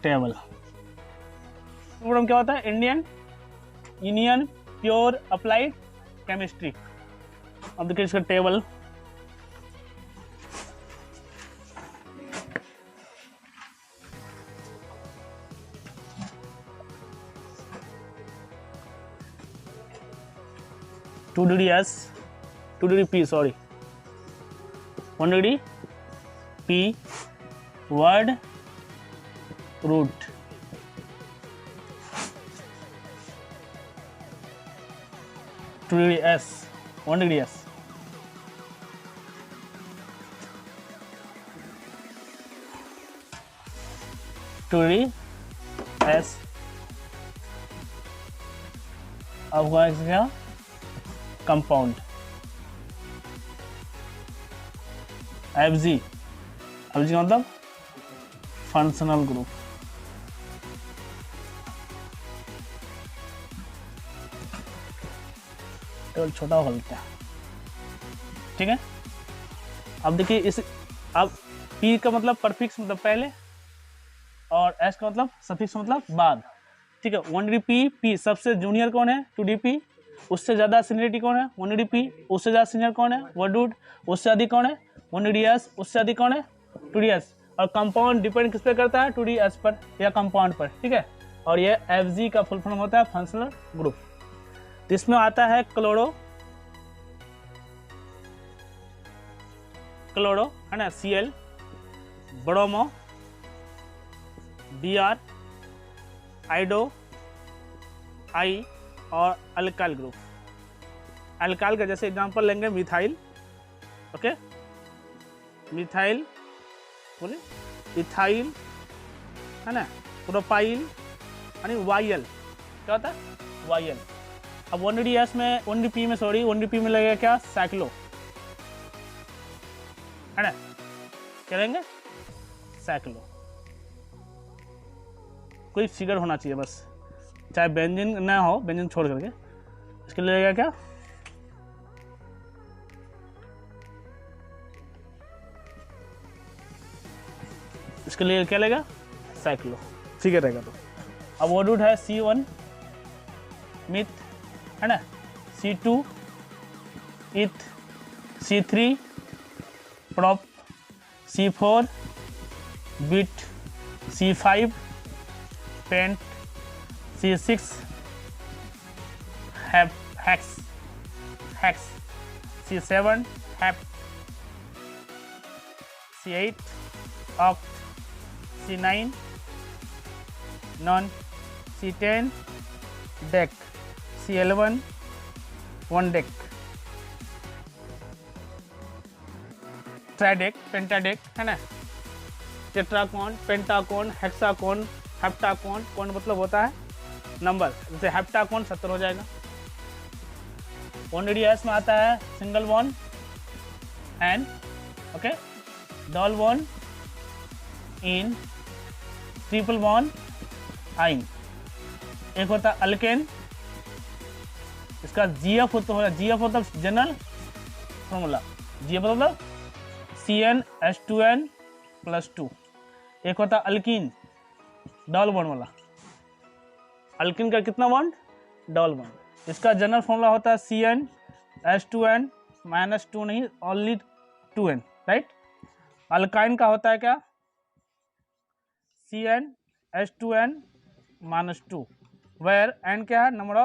Table. Programme क्या होता है? Indian union pure applied chemistry. अब देखिए इसका table. Two degree S, 2 degree P, sorry 1 degree P word root, two degree S, 1 degree S, two degree S. अब हुआ क्या? Compound FG. एफजी का मतलब फंक्शनल ग्रुप। टेबल छोटा हो लेते हैं, ठीक है। अब देखिए इस, अब पी का मतलब परफिक्स मतलब पहले, और एस का मतलब सफिक्स मतलब बाद, ठीक है। 1 डिग्री पी, पी सबसे जूनियर कौन है? 2 डिग्री पी। उससे ज़्यादा सीनियरिटी कौन है? 1 डिग्री पी। उससे ज़्यादा सीनियर कौन है? Word root. उससे अधिक कौन है? 1 डिग्री एस। उससे अधिक कौन है? 2 डिग्री एस। और कंपाउंड डिपेंड किस पे करता है? 2 डिग्री एस पर या कंपाउंड पर, ठीक है। और ये एफ जी का फुल फॉर्म होता है फंक्शनल ग्रुप। तो इसमें आता है क्लोरो, क्लोरो है ना, Cl, ब्रोमो, Br, आइडो, आई, और अल्काइल ग्रुप। अल्काइल का जैसे एग्जांपल लेंगे मिथाइल, ओके, मिथाइल, बोले इथाइल है ना, प्रोपाइल यानी वाइल, क्या होता है? वाइल। अब 1 डिग्री एस में, 1 डिग्री पी में, सॉरी 1 डिग्री पी में लगेगा क्या? साइक्लो, है ना, क्या लेंगे? साइक्लो। कोई फिगर होना चाहिए बस, चाहे बेंजीन ना हो, बेंजीन छोड़ करके। इसके लिए लगेगा क्या? इसके लिए क्या लगेगा? साइक्लो, फिगर रहेगा। तो अब वो रूट है C1 मिथ, है ना, C2 eth, C3 prop, C4 but, C5 pent, C6 hex, C7 hep, C8 oct, C9 non, C10 dec, C11 one dec, tridec, pentadec, है ना, टेट्राकॉन, पेंटाकॉन, हेक्साकॉन, हेप्टाकॉन। कौन मतलब होता है नंबर, जैसे हेप्टाकॉन 70 हो जाएगा। 1 डिग्री एस में आता है single bond ane, okay, double bond ene, triple bond yne. एक होता है अल्केन, इसका जीएफ होता है, जीएफ मतलब जनरल फॉर्मूला, जीएफ मतलब CnH2n+2। एक होता है अल्कीन, डबल बॉन्ड वाला। अल्कीन का कितना बॉन्ड? Double bond. इसका जनरल फॉर्मूला होता है CnH2n-2 नहीं, ओनली 2n, राइट। अल्काइन का होता है क्या? CnH2n-2, वेयर n क्या है? Number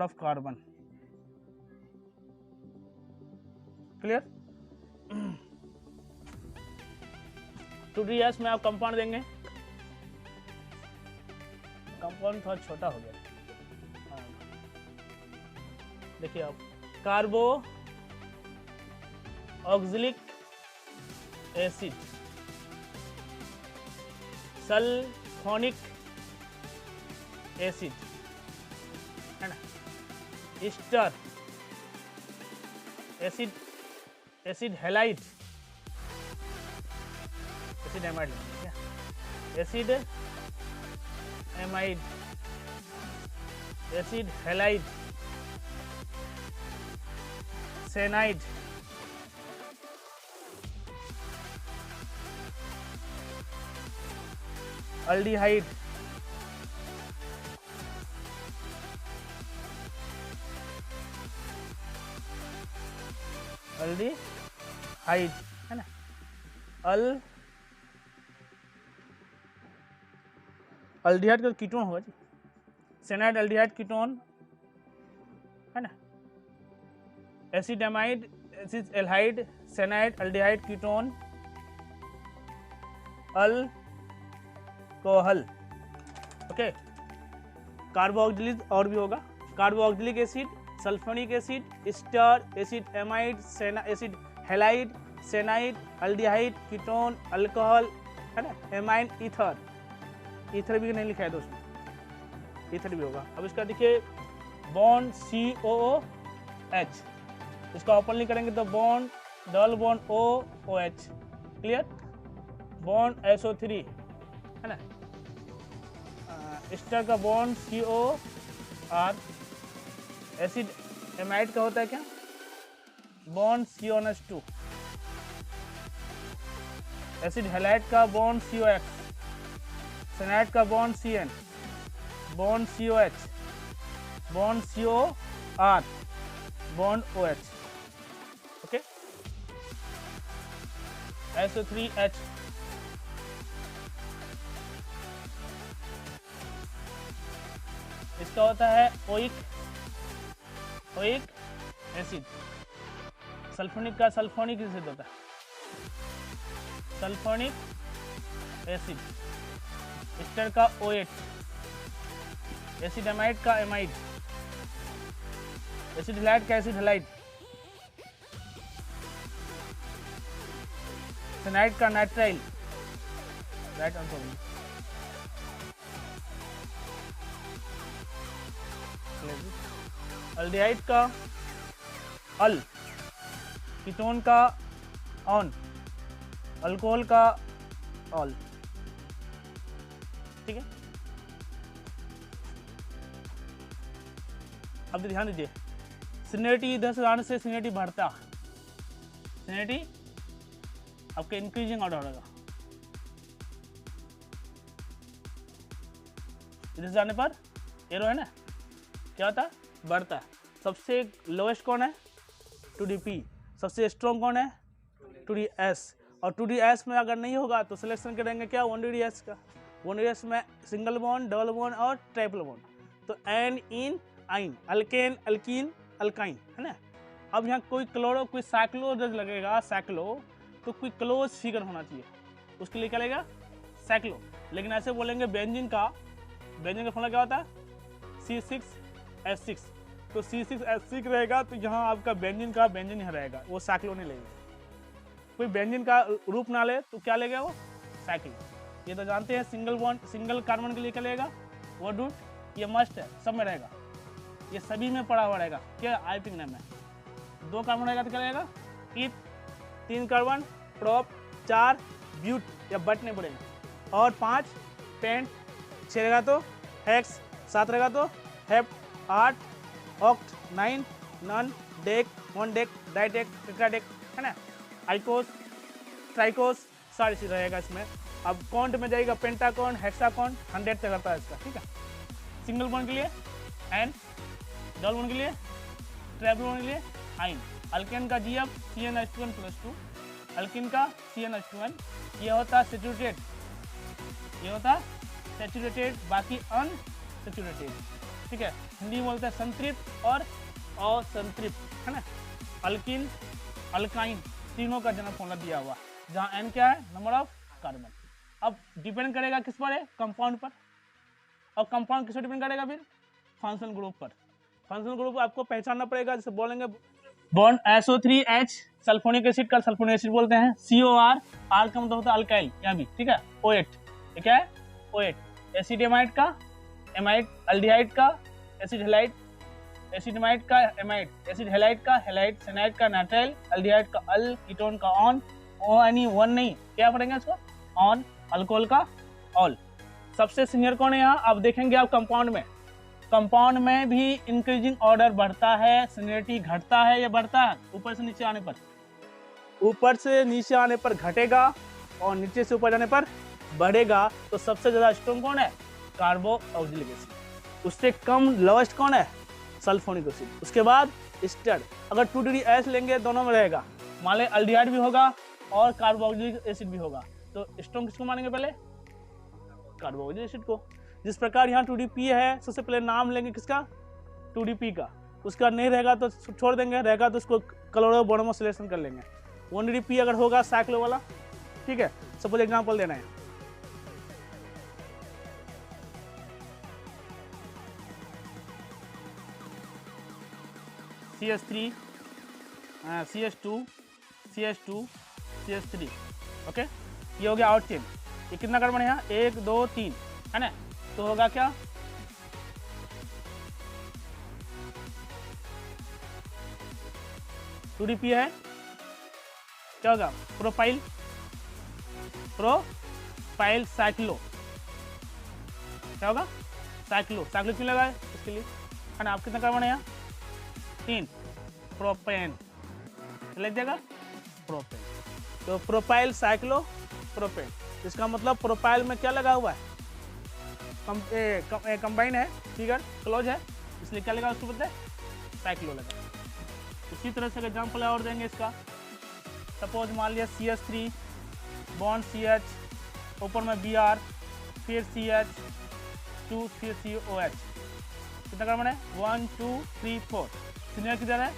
of carbon. Clear? 2 degree S में आप कंपाउंड देंगे, कंपाउंड थोड़ा छोटा हो गया। देखिए आप, carboxylic acid, sulphonic acid, है ना, ester acid, acid halide, acid amide, acid amide, acid halide, cyanide, aldehyde, aldehyde है ना, अल्डिहाइड का कीटोन होगा जी, सेनाइड अल्डिहाइड कीटोन है ना, acid amide, acid halide, cyanide aldehyde ketone, alcohol, okay. Carboxylic और भी होगा, carboxylic acid, sulphonic acid, ester acid, amide, acid halide, cyanide, aldehyde, ketone, alcohol है ना, एमाइन, ईथर, ईथर भी नहीं लिखा है दोस्तों, ईथर भी होगा। अब इसका देखिए बॉन्ड COOH, इसका ओपनली करेंगे तो bond double bond OOH, clear, bond SO3 है ना, स्टार का बॉन्ड COR, एसिड एमाइड का होता है क्या, बॉन्ड CONH2, एसिड हेलाइड का बॉन्ड COX, सेनाइड का bond CN, bond COH, bond COR, bond OH, okay. SO3H, इसका होता है ओइक एसिड, सल्फोनिक का सल्फोनिक एसिड होता है, सल्फोनिक एसिड, स्टर का OH, एसिड एमाइड का एमाइड, एसिड हेलाइड का एसिड हेलाइड, सेनाइड का नाइट्राइल, राइट आंसर, अल्डिहाइड का अल, कीटोन का ऑन, अल्कोहल का ऑल, ठीक है। अब ध्यान दीजिए, सिनेरिटी इधर से आने से सिनेरिटी बढ़ता, सिनेरिटी आपके इंक्रीजिंग ऑर्डर होगा, इधर से आने पर एरो है ना, क्या होता है, बढ़ता है। सबसे लोएस्ट कौन है, 2DP, सबसे स्ट्रॉन्ग कौन है, 2DS, और 2DS में अगर नहीं होगा तो सिलेक्शन करेंगे क्या, 1DDS का, 1DS में सिंगल बॉन्ड, डबल बॉन्ड और ट्रिपल बॉन्ड, तो एन, इन, आइन, अल्केन, अल्कीन, अल्काइन है ना। अब यहाँ कोई क्लोरो, कोई साइक्लो जब लगेगा, साइक्लो, तो कोई क्लोज फिगर होना चाहिए, उसके लिए क्या लगेगा, साइक्लो। लेकिन ऐसे बोलेंगे बेंजीन का फॉर्मूला क्या होता है, C6H6, तो C6H6 रहेगा, तो यहाँ आपका बेंजीन का बेंजीन यहाँ रहेगा, वो साइक्लो नहीं लेगा। कोई बेंजीन का रूप ना ले तो क्या लेगा, वो साइक्लो। ये तो जानते हैं, सिंगल बॉन्ड, सिंगल कार्बन के लिए क्या लेगा, वो डूट, ये मस्ट है, सब में रहेगा, ये सभी में पड़ा हुआ रहेगा, क्या आईपिंग नेम में। 2 कार्बन रहेगा तो क्या रहेगा, ईथ, 3 कार्बन प्रोप, 4 ब्यूट या बट नहीं पड़ेगा, और 5 पेंट, 6 रहेगा तो हेक्स, 7 रहेगा तो hept, 8 oct, 9 non, dec, 1 dec, didec, tetradec है ना, आइकोस, ट्राइकोस, सारी चीज रहेगा इसमें। अब कॉन्ट में जाएगा पेंटाकॉन, हेक्साकॉन, 100 तक रहता है इसका, ठीक है। सिंगल बॉन्ड के लिए एन, डबल बॉन्ड के लिए, ट्रिपल बॉन्ड के लिए आइन, अल्केन का GF CnH2n+2, अल्किन का CnH2n, ये होता है सैचुरेटेड, ये होता है सैचुरेटेड, बाकी अनसैचुरेटेड, ठीक है। हिंदी में बोलते हैं संतृप्त और असंतृप्त है ना। अल्किन, अल्काइन, तीनों का जनरल फॉर्मूला दिया हुआ, जहाँ N क्या है, नंबर ऑफ कार्बन। अब डिपेंड करेगा किस पर है, कंपाउंड पर, और कंपाउंड किस पर डिपेंड करेगा, फिर फंक्शनल ग्रुप पर। फंक्शनल ग्रुप आपको पहचानना पड़ेगा, जैसे बोलेंगे बॉन्ड SO3H, सल्फोनिक एसिड का सल्फोनिक एसिड बोलते हैं, COR, R का मतलब होता है अल्काइल, यहाँ भी ठीक है, OH, ये क्या है, OH, एसिड एमाइड का एमाइड, अल्डिहाइड का एसिड हेलाइड, एसिड एमाइड का एमाइड, एसिड हेलाइड का हेलाइड, सेनाइड का नाइट्राइल, अल्डिहाइड का अल, कीटोन का ऑन, ONE1 नहीं, क्या पढ़ेंगे इसको, ऑन, अल्कोहल का ऑल। सबसे सीनियर कौन है यहाँ, आप देखेंगे आप कंपाउंड में भी इंक्रीजिंग ऑर्डर बढ़ता है, सीनियरिटी घटता है या बढ़ता है, ऊपर से नीचे आने पर घटेगा और नीचे से ऊपर जाने पर बढ़ेगा तो सबसे ज्यादा स्ट्रॉन्ग कौन है? Carboxylic acid. उससे कम लोएस्ट कौन है? Sulphonic acid. उसके बाद एस्टर। अगर 2 डिग्री एस लेंगे दोनों में रहेगा, मान लें अल्डिहाइड भी होगा और कार्बोक्सिलिक एसिड भी होगा, तो स्ट्रॉन्ग किसको मानेंगे? पहले कार्बोक्सिलिक एसिड को। जिस प्रकार यहाँ 2DP है, सबसे पहले नाम लेंगे किसका? 2DP का। उसका नहीं रहेगा तो छोड़ देंगे, रहेगा तो उसको क्लोरो ब्रोमो सिलेक्शन कर लेंगे। 1DP अगर होगा साइक्लो वाला, ठीक है। सपोज एग्जांपल देना है, CH3 CH2 CH2 CH3, okay. ये हो गया आउट चेन। ये कितना कार्बन है यहाँ? 1 2 3 है ना, तो होगा क्या? टू डी पी है, क्या होगा? प्रोपाइल साइक्लो, क्या होगा? साइक्लो क्यों लगा है? इसके लिए है ना। आप कितना कार्बन है यहाँ? 3। प्रोपेन लग जाएगा, प्रोपेन। तो प्रोपाइल साइक्लो प्रोपेन, इसका मतलब प्रोपाइल में क्या लगा हुआ है? कंबाइन है, फिगर क्लोज है, इसलिए क्या लगा उसके बदले? साइक्लो लगा। इसी तरह से एग्जाम्पल और देंगे इसका। सपोज मान लिया CH3 बॉन्ड CH, ऊपर में Br, फिर CH2, फिर COH। कितना कार्बन है? 1 2 3 4। सिग्नल किधर है?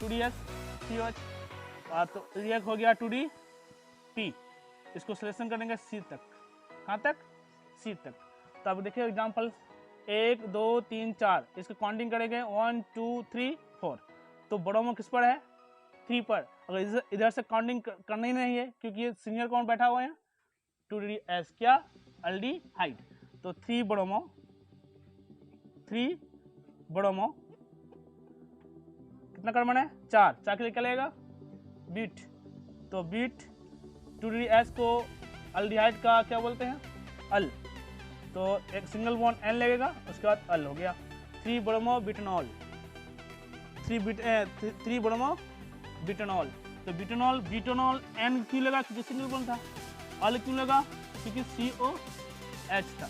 2DS COH। तो रिएक्ट हो गया 2DP। इसको सिलेक्शन करेंगे C तक। कहाँ तक? C तक। तो अब देखिए एग्जाम्पल 1 2 3 4, इसको काउंटिंग करेंगे 1 2 3 4। तो ब्रोमो किस पर है? 3 पर। अगर इधर से काउंटिंग करना ही नहीं है, क्योंकि ये सीनियर कौन बैठा हुआ है? 2DS, क्या? अल्डिहाइड। तो 3 ब्रोमो कितना कार्बन है? 4 के लिए क्या लगेगा? बीट। तो बीट 2DS को अल्डिहाइड का क्या बोलते हैं? अल। तो एक सिंगल बॉन्ड N लगेगा, उसके बाद अल हो गया। 3 ब्रोमो बिटनॉल, 3 ब्रोमो बिटनॉल। तो बिटनॉल N क्यों लगा? क्योंकि सिंगल बॉन्ड था। अल क्यों लगा? क्योंकि COH था।